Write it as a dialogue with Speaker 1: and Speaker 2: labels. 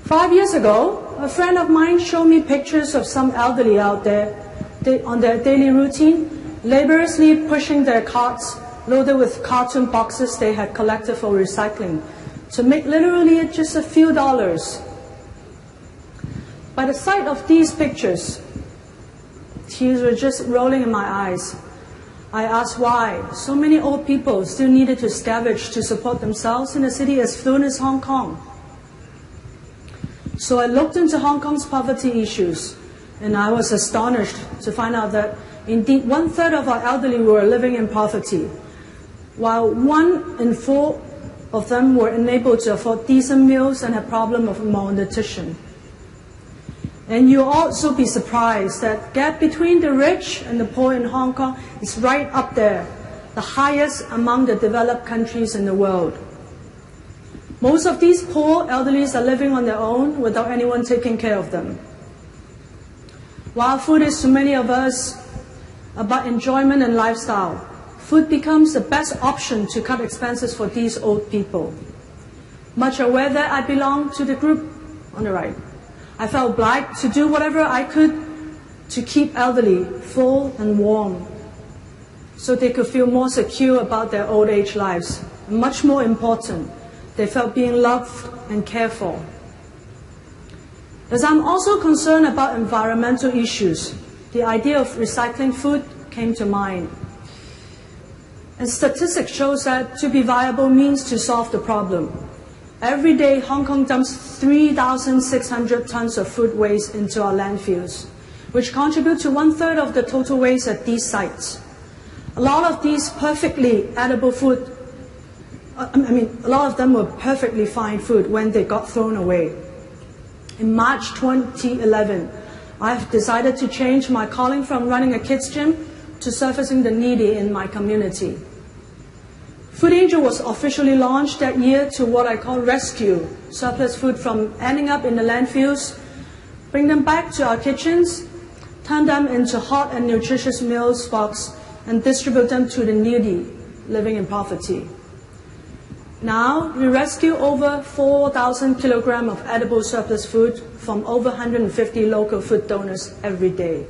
Speaker 1: 5 years ago, a friend of mine showed me pictures of some elderly out there on their daily routine, laboriously pushing their carts loaded with carton boxes they had collected for recycling to make literally just a few dollars. By the sight of these pictures, tears were just rolling in my eyes. I asked why so many old people still needed to scavenge to support themselves in a city as fluent as Hong Kong. So I looked into Hong Kong's poverty issues, and I was astonished to find out that indeed 1/3 of our elderly were living in poverty, while 1 in 4 of them were unable to afford decent meals and had a problem of malnutrition. And you'll also be surprised that the gap between the rich and the poor in Hong Kong is right up there, the highest among the developed countries in the world. Most of these poor elderlies are living on their own without anyone taking care of them. While food is to many of us about enjoyment and lifestyle, food becomes the best option to cut expenses for these old people. Much aware that I belong to the group on the right, I felt obliged to do whatever I could to keep elderly full and warm so they could feel more secure about their old age lives. And much more important, they felt being loved and cared for. As I'm also concerned about environmental issues, the idea of recycling food came to mind. And statistics shows that to be viable means to solve the problem. Every day, Hong Kong dumps 3,600 tons of food waste into our landfills, which contribute to 1/3 of the total waste at these sites. A lot of these perfectly edible food, a lot of them were perfectly fine food when they got thrown away. In March 2011, I've decided to change my calling from running a kids' gym to servicing the needy in my community. Food Angel was officially launched that year to what I call rescue surplus food from ending up in the landfills, bring them back to our kitchens, turn them into hot and nutritious meals box, and distribute them to the needy living in poverty. Now, we rescue over 4,000 kilograms of edible surplus food from over 150 local food donors every day.